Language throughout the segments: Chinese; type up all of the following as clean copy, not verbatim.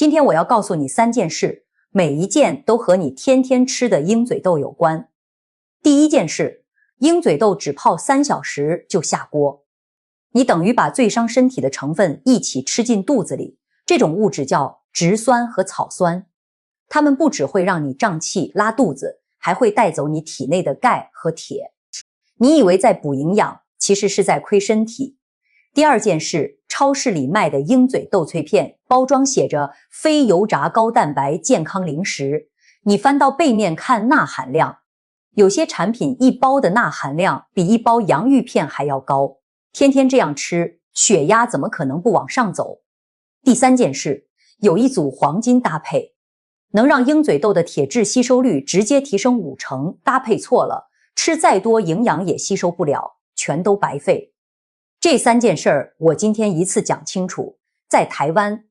今天我要告诉你3件事，每一件都和你天天吃的鹰嘴豆有关。第一件事，鹰嘴豆只泡3小时就下锅，你等于把最伤身体的成分一起吃进肚子里，这种物质叫植酸和草酸，它们不只会让你胀气拉肚子，还会带走你体内的钙和铁。你以为在补营养，其实是在亏身体。第二件事，超市里卖的鹰嘴豆脆片包装写着非油炸高蛋白健康零食，你翻到背面看钠含量，有些产品1包的钠含量比1包洋芋片还要高，天天这样吃，血压怎么可能不往上走？第三件事，有一组黄金搭配，能让鹰嘴豆的铁质吸收率直接提升5成，搭配错了，吃再多营养也吸收不了，全都白费。这3件事儿，我今天一次讲清楚。在台湾，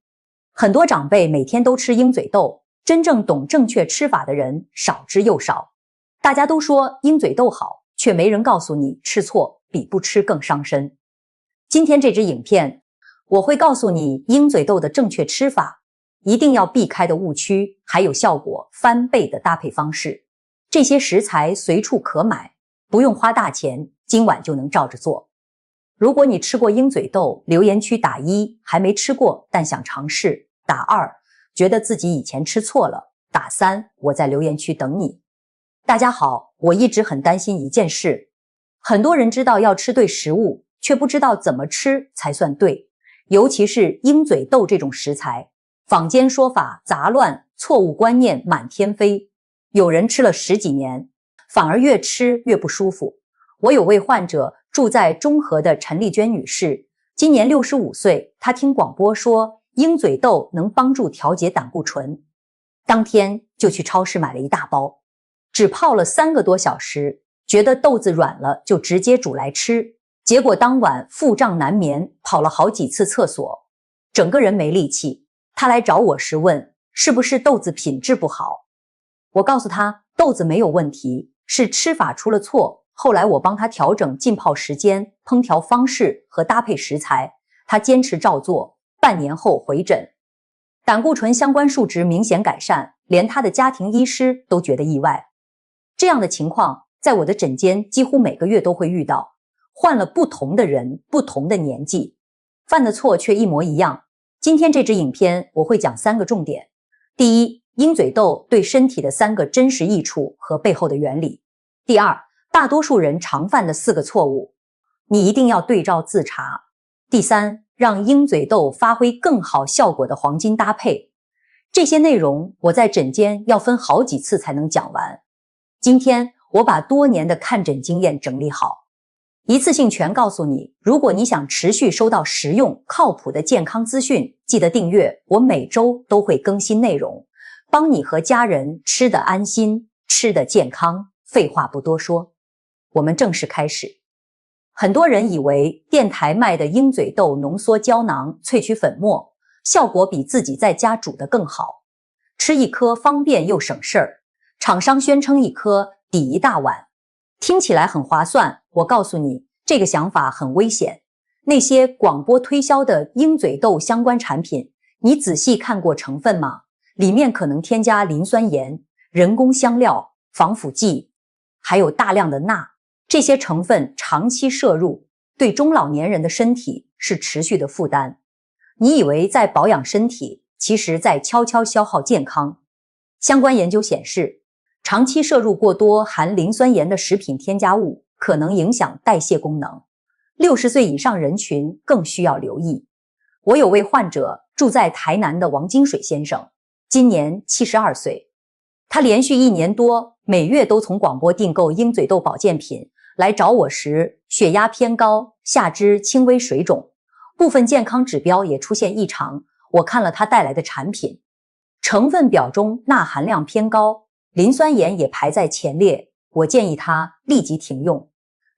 很多长辈每天都吃鹰嘴豆，真正懂正确吃法的人少之又少。大家都说鹰嘴豆好，却没人告诉你吃错比不吃更伤身。今天这支影片，我会告诉你鹰嘴豆的正确吃法，一定要避开的误区，还有效果翻倍的搭配方式。这些食材随处可买，不用花大钱，今晚就能照着做。如果你吃过鹰嘴豆，留言区打1；还没吃过但想尝试，打2；觉得自己以前吃错了，打3。我在留言区等你。大家好，我一直很担心一件事，很多人知道要吃对食物，却不知道怎么吃才算对，尤其是鹰嘴豆这种食材，坊间说法杂乱，错误观念满天飞，有人吃了10几年，反而越吃越不舒服。我有位患者住在中和的陈丽娟女士，今年65岁，她听广播说鹰嘴豆能帮助调节胆固醇，当天就去超市买了1大包，只泡了3个多小时，觉得豆子软了就直接煮来吃，结果当晚腹胀难眠，跑了好几次厕所，整个人没力气。她来找我时问是不是豆子品质不好，我告诉她豆子没有问题，是吃法出了错。后来我帮他调整浸泡时间、烹调方式和搭配食材，他坚持照做，半年后回诊，胆固醇相关数值明显改善，连他的家庭医师都觉得意外。这样的情况在我的诊间几乎每个月都会遇到，换了不同的人，不同的年纪，犯的错却一模一样。今天这支影片我会讲3个重点。第一，鹰嘴豆对身体的3个真实益处和背后的原理。第二，大多数人常犯的4个错误，你一定要对照自查。第三，让鹰嘴豆发挥更好效果的黄金搭配。这些内容我在诊间要分好几次才能讲完。今天我把多年的看诊经验整理好，一次性全告诉你。如果你想持续收到实用靠谱的健康资讯，记得订阅，我每周都会更新内容，帮你和家人吃得安心，吃得健康。废话不多说，我们正式开始。很多人以为电台卖的鹰嘴豆浓缩胶囊萃取粉末效果比自己在家煮的更好，吃1颗方便又省事儿，厂商宣称1颗抵1大碗，听起来很划算。我告诉你，这个想法很危险。那些广播推销的鹰嘴豆相关产品，你仔细看过成分吗？里面可能添加磷酸盐、人工香料、防腐剂，还有大量的钠，这些成分长期摄入，对中老年人的身体是持续的负担。你以为在保养身体，其实在悄悄消耗健康。相关研究显示，长期摄入过多含磷酸盐的食品添加物，可能影响代谢功能。60岁以上人群更需要留意。我有位患者住在台南的王金水先生，今年72岁，他连续1年多每月都从广播订购鹰嘴豆保健品，来找我时血压偏高，下肢轻微水肿，部分健康指标也出现异常。我看了他带来的产品，成分表中钠含量偏高，磷酸盐也排在前列，我建议他立即停用，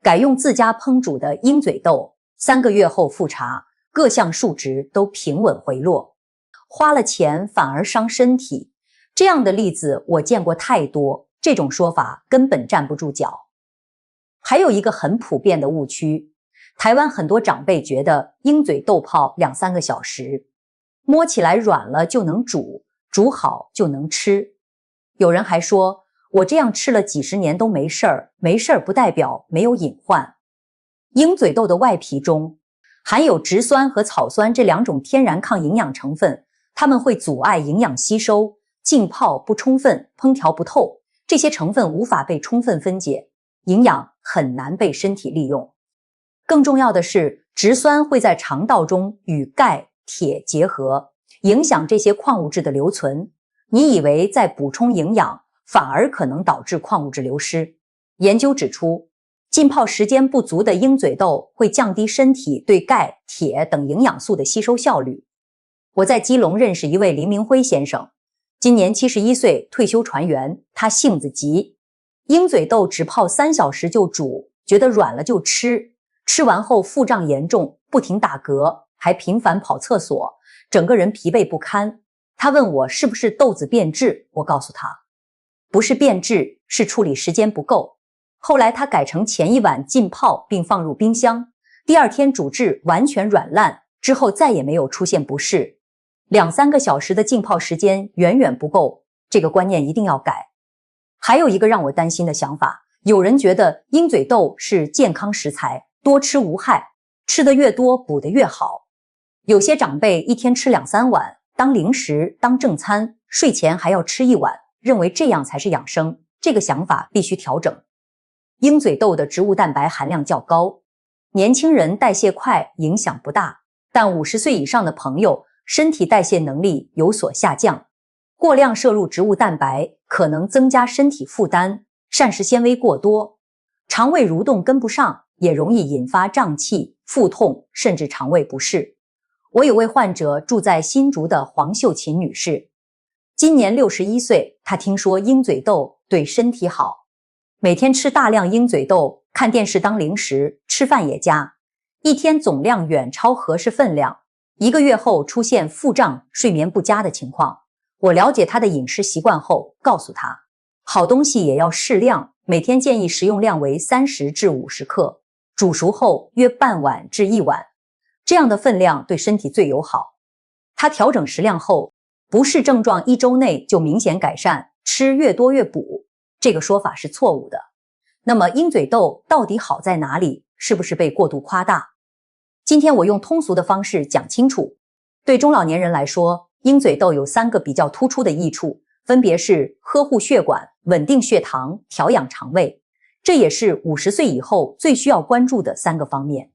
改用自家烹煮的鹰嘴豆。3个月后复查，各项数值都平稳回落。花了钱反而伤身体，这样的例子我见过太多，这种说法根本站不住脚。还有一个很普遍的误区，台湾很多长辈觉得鹰嘴豆泡2-3个小时，摸起来软了就能煮，煮好就能吃。有人还说，我这样吃了几十年都没事儿，没事儿不代表没有隐患。鹰嘴豆的外皮中含有植酸和草酸这两种天然抗营养成分，它们会阻碍营养吸收，浸泡不充分，烹调不透，这些成分无法被充分分解，营养很难被身体利用。更重要的是，植酸会在肠道中与钙、铁结合，影响这些矿物质的留存。你以为在补充营养，反而可能导致矿物质流失。研究指出，浸泡时间不足的鹰嘴豆会降低身体对钙、铁等营养素的吸收效率。我在基隆认识一位林明辉先生，今年71岁，退休船员，他性子急，鹰嘴豆只泡3小时就煮，觉得软了就吃，吃完后腹胀严重，不停打嗝，还频繁跑厕所，整个人疲惫不堪。他问我是不是豆子变质，我告诉他，不是变质，是处理时间不够。后来他改成前一晚浸泡并放入冰箱，第二天煮至完全软烂，之后再也没有出现不适。2-3个小时的浸泡时间远远不够，这个观念一定要改。还有一个让我担心的想法，有人觉得鹰嘴豆是健康食材，多吃无害，吃得越多补得越好。有些长辈一天吃2-3碗，当零食，当正餐，睡前还要吃1碗，认为这样才是养生，这个想法必须调整。鹰嘴豆的植物蛋白含量较高，年轻人代谢快，影响不大，但50岁以上的朋友身体代谢能力有所下降，过量摄入植物蛋白可能增加身体负担，膳食纤维过多，肠胃蠕动跟不上，也容易引发胀气、腹痛，甚至肠胃不适。我有位患者住在新竹的黄秀琴女士，今年61岁，她听说鹰嘴豆对身体好，每天吃大量鹰嘴豆，看电视当零食，吃饭也加，一天总量远超合适分量，1个月后出现腹胀、睡眠不佳的情况。我了解她的饮食习惯后，告诉她，好东西也要适量，每天建议食用量为30至50克，煮熟后约半碗至1碗，这样的分量对身体最友好。她调整食量后，不适症状1周内就明显改善，吃越多越补，这个说法是错误的。那么鹰嘴豆到底好在哪里？是不是被过度夸大？今天我用通俗的方式讲清楚。对中老年人来说，鹰嘴豆有3个比较突出的益处，分别是呵护血管、稳定血糖、调养肠胃。这也是50岁以后最需要关注的3个方面。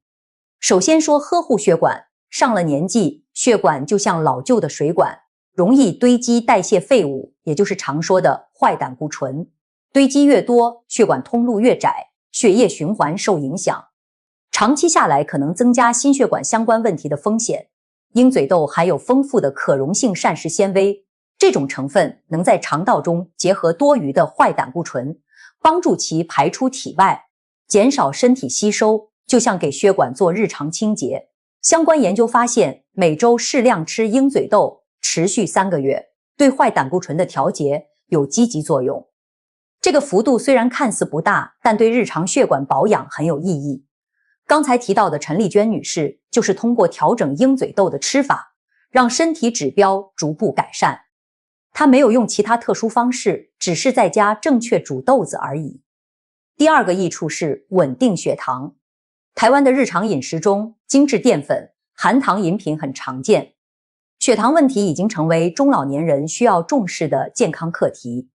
首先说呵护血管，上了年纪，血管就像老旧的水管，容易堆积代谢废物，也就是常说的坏胆固醇。堆积越多，血管通路越窄，血液循环受影响，长期下来可能增加心血管相关问题的风险。鹰嘴豆含有丰富的可溶性膳食纤维，这种成分能在肠道中结合多余的坏胆固醇，帮助其排出体外，减少身体吸收，就像给血管做日常清洁。相关研究发现，每周适量吃鹰嘴豆，持续3个月，对坏胆固醇的调节有积极作用。这个幅度虽然看似不大，但对日常血管保养很有意义。刚才提到的陈丽娟女士，就是通过调整鹰嘴豆的吃法，让身体指标逐步改善。她没有用其他特殊方式，只是在家正确煮豆子而已。第2个益处是稳定血糖。台湾的日常饮食中，精致淀粉、含糖饮品很常见，血糖问题已经成为中老年人需要重视的健康课题。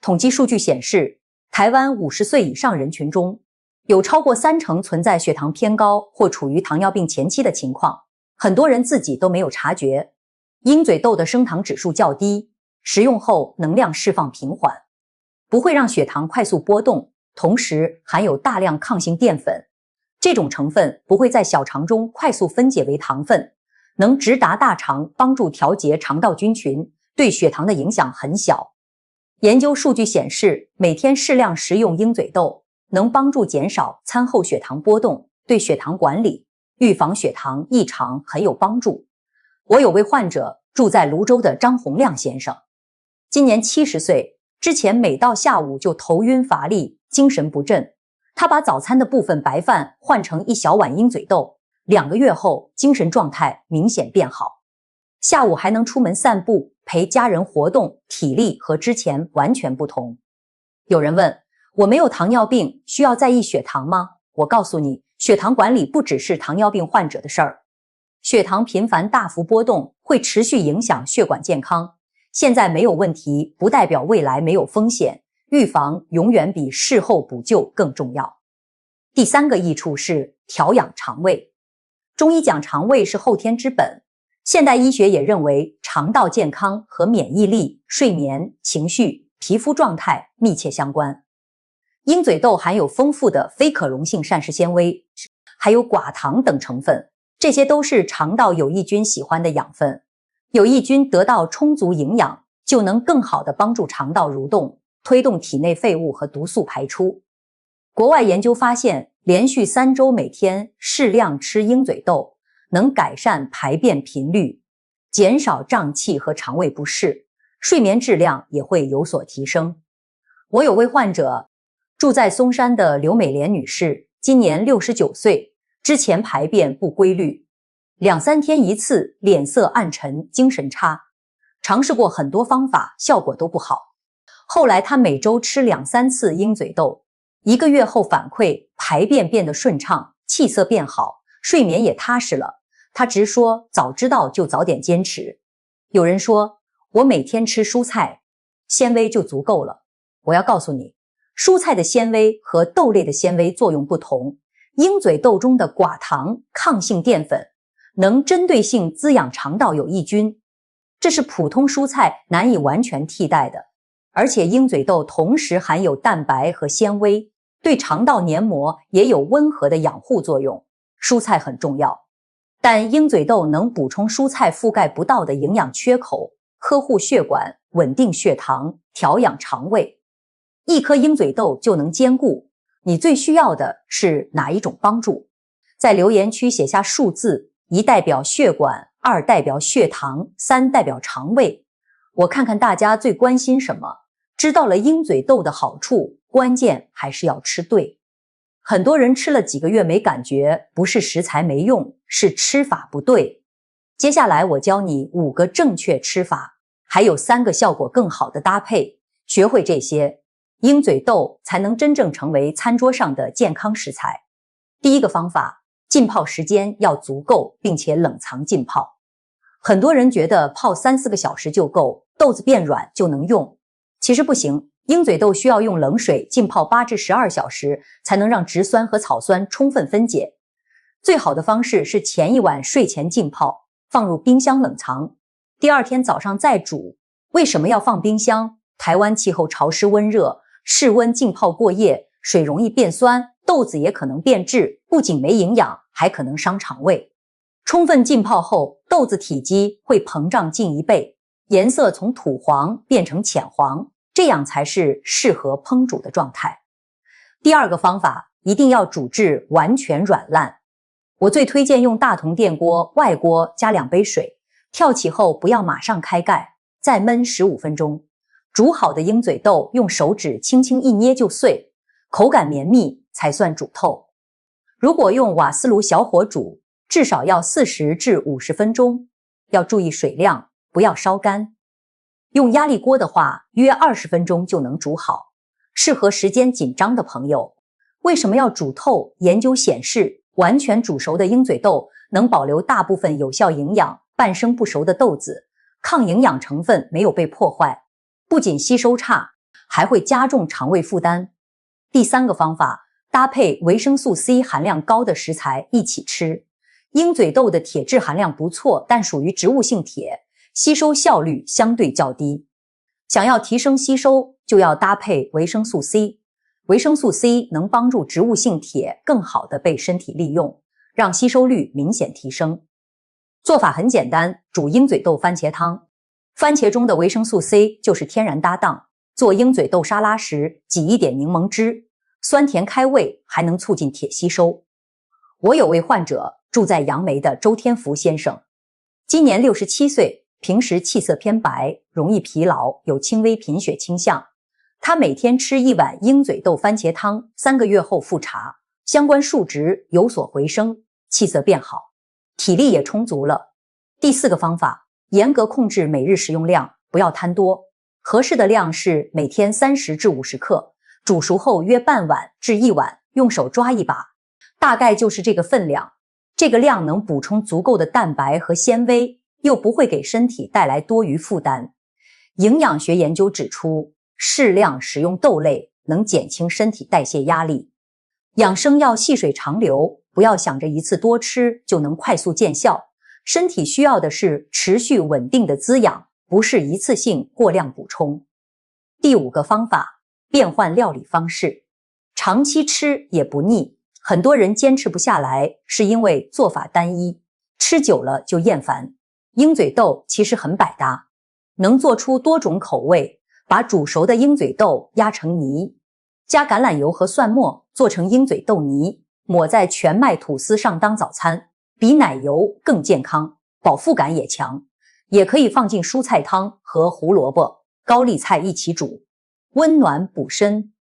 统计数据显示，台湾50岁以上人群中，有超过30%存在血糖偏高或处于糖尿病前期的情况，很多人自己都没有察觉。鹰嘴豆的升糖指数较低，食用后能量释放平缓，不会让血糖快速波动，同时含有大量抗性淀粉，这种成分不会在小肠中快速分解为糖分，能直达大肠，帮助调节肠道菌群，对血糖的影响很小。研究数据显示，每天适量食用鹰嘴豆能帮助减少餐后血糖波动，对血糖管理、预防血糖异常很有帮助。我有位患者住在泸州的张洪亮先生，今年70岁，之前每到下午就头晕乏力，精神不振。他把早餐的部分白饭换成1小碗鹰嘴豆，2个月后精神状态明显变好。下午还能出门散步，陪家人活动，体力和之前完全不同。有人问，我没有糖尿病，需要在意血糖吗？我告诉你，血糖管理不只是糖尿病患者的事儿。血糖频繁大幅波动会持续影响血管健康，现在没有问题不代表未来没有风险，预防永远比事后补救更重要。第三个益处是调养肠胃。中医讲肠胃是后天之本，现代医学也认为肠道健康和免疫力、睡眠、情绪、皮肤状态密切相关。鹰嘴豆含有丰富的非可溶性膳食纤维，还有寡糖等成分，这些都是肠道有益菌喜欢的养分。有益菌得到充足营养，就能更好地帮助肠道蠕动，推动体内废物和毒素排出。国外研究发现，连续3周每天适量吃鹰嘴豆，能改善排便频率，减少胀气和肠胃不适，睡眠质量也会有所提升。我有位患者，住在松山的刘美莲女士，今年69岁，之前排便不规律，2、3天一次，脸色暗沉，精神差，尝试过很多方法，效果都不好。后来她每周吃2、3次鹰嘴豆，1个月后反馈排便变得顺畅，气色变好，睡眠也踏实了。她直说早知道就早点坚持。有人说我每天吃蔬菜，纤维就足够了。我要告诉你，蔬菜的纤维和豆类的纤维作用不同，鹰嘴豆中的寡糖抗性淀粉能针对性滋养肠道有益菌，这是普通蔬菜难以完全替代的。而且鹰嘴豆同时含有蛋白和纤维，对肠道黏膜也有温和的养护作用，蔬菜很重要。但鹰嘴豆能补充蔬菜覆盖不到的营养缺口，呵护血管，稳定血糖，调养肠胃。1颗鹰嘴豆就能兼顾，你最需要的是哪一种帮助？在留言区写下数字，1代表血管，2代表血糖，3代表肠胃。我看看大家最关心什么，知道了鹰嘴豆的好处，关键还是要吃对。很多人吃了几个月没感觉，不是食材没用，是吃法不对。接下来我教你5个正确吃法，还有3个效果更好的搭配，学会这些，鹰嘴豆才能真正成为餐桌上的健康食材。第一个方法，浸泡时间要足够，并且冷藏浸泡。很多人觉得泡3、4个小时就够，豆子变软就能用。其实不行，鹰嘴豆需要用冷水浸泡8至12小时，才能让植酸和草酸充分分解。最好的方式是前一晚睡前浸泡，放入冰箱冷藏，第2天早上再煮。为什么要放冰箱？台湾气候潮湿温热，室温浸泡过夜，水容易变酸，豆子也可能变质，不仅没营养，还可能伤肠胃。充分浸泡后，豆子体积会膨胀近1倍，颜色从土黄变成浅黄，这样才是适合烹煮的状态。第2个方法，一定要煮至完全软烂。我最推荐用大同电锅外锅加2杯水，跳起后不要马上开盖，再焖15分钟。煮好的鹰嘴豆用手指轻轻一捏就碎，口感绵密才算煮透。如果用瓦斯炉小火煮，至少要40至50分钟，要注意水量，不要烧干。用压力锅的话，约20分钟就能煮好，适合时间紧张的朋友。为什么要煮透？研究显示，完全煮熟的鹰嘴豆能保留大部分有效营养，半生不熟的豆子，抗营养成分没有被破坏，不仅吸收差，还会加重肠胃负担。第3个方法，搭配维生素 C 含量高的食材一起吃。鹰嘴豆的铁质含量不错，但属于植物性铁，吸收效率相对较低。想要提升吸收，就要搭配维生素 C。维生素 C 能帮助植物性铁更好地被身体利用，让吸收率明显提升。做法很简单，煮鹰嘴豆番茄汤。番茄中的维生素 C 就是天然搭档，做鹰嘴豆沙拉时挤一点柠檬汁，酸甜开胃，还能促进铁吸收。我有位患者住在杨梅的周天福先生，今年67岁，平时气色偏白，容易疲劳，有轻微贫血倾向。他每天吃1碗鹰嘴豆番茄汤，3个月后复查，相关数值有所回升，气色变好，体力也充足了。第4个方法，严格控制每日食用量，不要贪多。合适的量是每天30至50克，煮熟后约半碗至1碗，用手抓一把，大概就是这个分量。这个量能补充足够的蛋白和纤维，又不会给身体带来多余负担。营养学研究指出，适量食用豆类能减轻身体代谢压力。养生要细水长流，不要想着一次多吃就能快速见效。身体需要的是持续稳定的滋养，不是一次性过量补充。第5个方法，变换料理方式，长期吃也不腻。很多人坚持不下来，是因为做法单一，吃久了就厌烦。鹰嘴豆其实很百搭，能做出多种口味。把煮熟的鹰嘴豆压成泥，加橄榄油和蒜末做成鹰嘴豆泥，抹在全麦吐司上当早餐，比奶油更健康，饱腹感也强。也可以放进蔬菜汤和胡萝卜、高丽菜一起煮，温暖补身。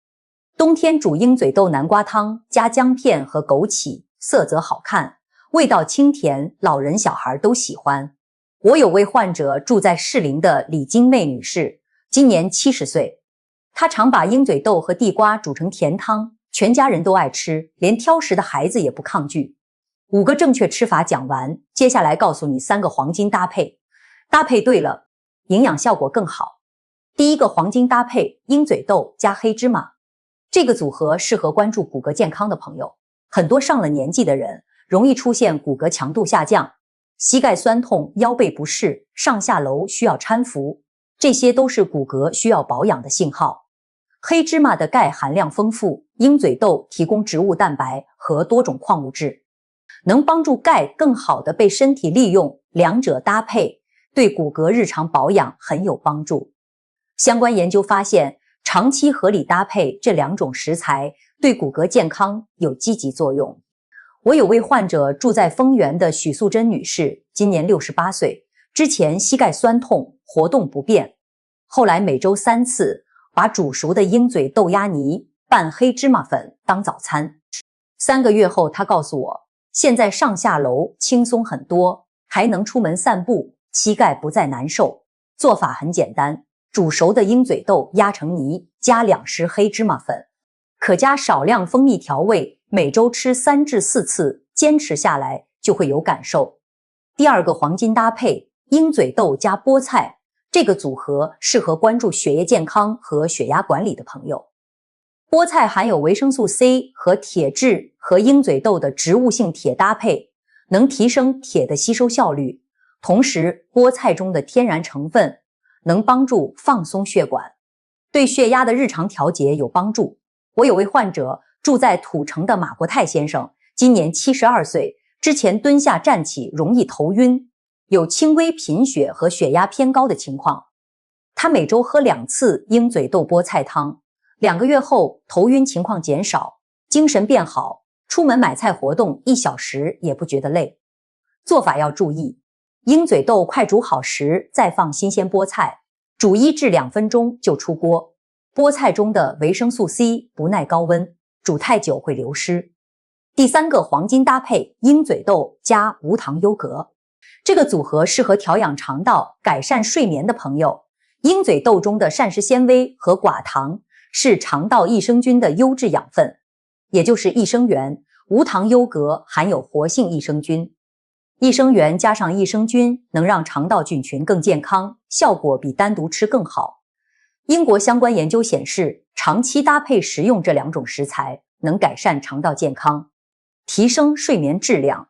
冬天煮鹰嘴豆南瓜汤，加姜片和枸杞，色泽好看，味道清甜，老人小孩都喜欢。我有位患者住在士林的李金妹女士，今年70岁，她常把鹰嘴豆和地瓜煮成甜汤，全家人都爱吃，连挑食的孩子也不抗拒。5个正确吃法讲完，接下来告诉你3个黄金搭配，搭配对了，营养效果更好。第1个黄金搭配，鹰嘴豆加黑芝麻。这个组合适合关注骨骼健康的朋友，很多上了年纪的人容易出现骨骼强度下降，膝盖酸痛、腰背不适、上下楼需要搀扶，这些都是骨骼需要保养的信号。黑芝麻的钙含量丰富，鹰嘴豆提供植物蛋白和多种矿物质，能帮助钙更好地被身体利用，两者搭配对骨骼日常保养很有帮助。相关研究发现，长期合理搭配这2种食材对骨骼健康有积极作用。我有位患者住在丰原的许素贞女士，今年68岁，之前膝盖酸痛，活动不便，后来每周3次把煮熟的鹰嘴豆压泥拌黑芝麻粉当早餐。3个月后，她告诉我，现在上下楼轻松很多，还能出门散步，膝盖不再难受。做法很简单，煮熟的鹰嘴豆压成泥，加2匙黑芝麻粉，可加少量蜂蜜调味，每周吃3至4次，坚持下来就会有感受。第2个黄金搭配，鹰嘴豆加菠菜，这个组合适合关注血液健康和血压管理的朋友。菠菜含有维生素 C 和铁质和鹰嘴豆的植物性铁搭配，能提升铁的吸收效率，同时菠菜中的天然成分能帮助放松血管，对血压的日常调节有帮助。我有位患者住在土城的马国泰先生，今年72岁，之前蹲下站起容易头晕，有轻微贫血和血压偏高的情况。他每周喝2次鹰嘴豆菠菜汤，2个月后头晕情况减少，精神变好，出门买菜活动1小时也不觉得累。做法要注意，鹰嘴豆快煮好时再放新鲜菠菜，煮1至2分钟就出锅。菠菜中的维生素 C 不耐高温，煮太久会流失。第3个黄金搭配，鹰嘴豆加无糖优格。这个组合适合调养肠道、改善睡眠的朋友。鹰嘴豆中的膳食纤维和寡糖是肠道益生菌的优质养分，也就是益生元。无糖优格含有活性益生菌，益生元加上益生菌能让肠道菌群更健康，效果比单独吃更好。英国相关研究显示，长期搭配食用这2种食材能改善肠道健康，提升睡眠质量。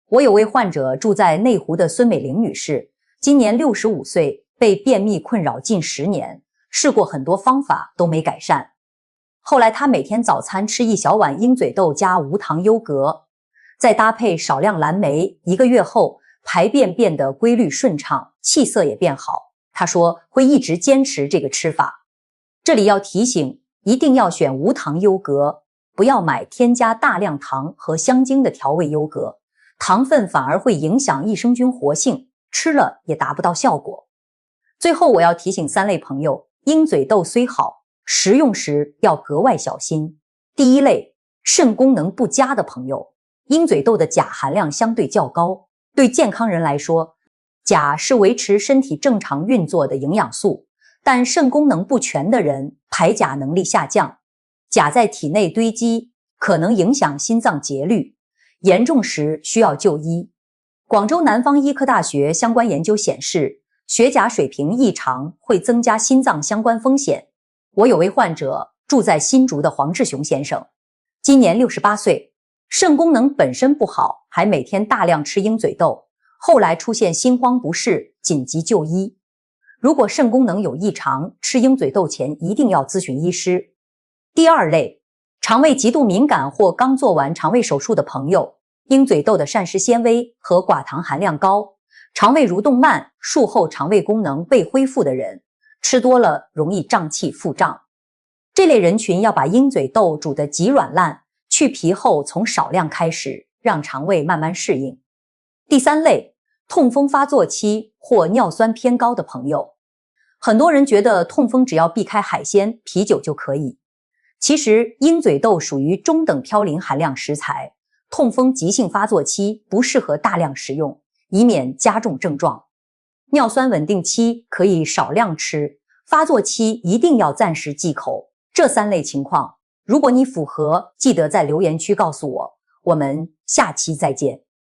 我有位患者住在内湖的孙美玲女士，今年65岁，被便秘困扰近10年，试过很多方法都没改善。后来她每天早餐吃1小碗鹰嘴豆加无糖优格，再搭配少量蓝莓，1个月后排便变得规律顺畅，气色也变好。她说会一直坚持这个吃法。这里要提醒，一定要选无糖优格，不要买添加大量糖和香精的调味优格，糖分反而会影响益生菌活性，吃了也达不到效果。最后我要提醒3类朋友，鹰嘴豆虽好，食用时要格外小心。第1类，肾功能不佳的朋友，鹰嘴豆的钾含量相对较高，对健康人来说，钾是维持身体正常运作的营养素，但肾功能不全的人排钾能力下降，钾在体内堆积，可能影响心脏节律，严重时需要就医。广州南方医科大学相关研究显示，血钾水平异常会增加心脏相关风险。我有位患者住在新竹的黄志雄先生，今年68岁，肾功能本身不好，还每天大量吃鹰嘴豆，后来出现心慌不适，紧急就医。如果肾功能有异常，吃鹰嘴豆前一定要咨询医师。第二类，肠胃极度敏感或刚做完肠胃手术的朋友，鹰嘴豆的膳食纤维和寡糖含量高，肠胃蠕动慢，术后肠胃功能未恢复的人，吃多了容易胀气腹胀。这类人群要把鹰嘴豆煮得极软烂，去皮后从少量开始，让肠胃慢慢适应。第三类，痛风发作期或尿酸偏高的朋友，很多人觉得痛风只要避开海鲜、啤酒就可以。其实鹰嘴豆属于中等嘌呤含量食材，痛风急性发作期不适合大量食用，以免加重症状。尿酸稳定期可以少量吃，发作期一定要暂时忌口。这三类情况，如果你符合，记得在留言区告诉我。我们下期再见。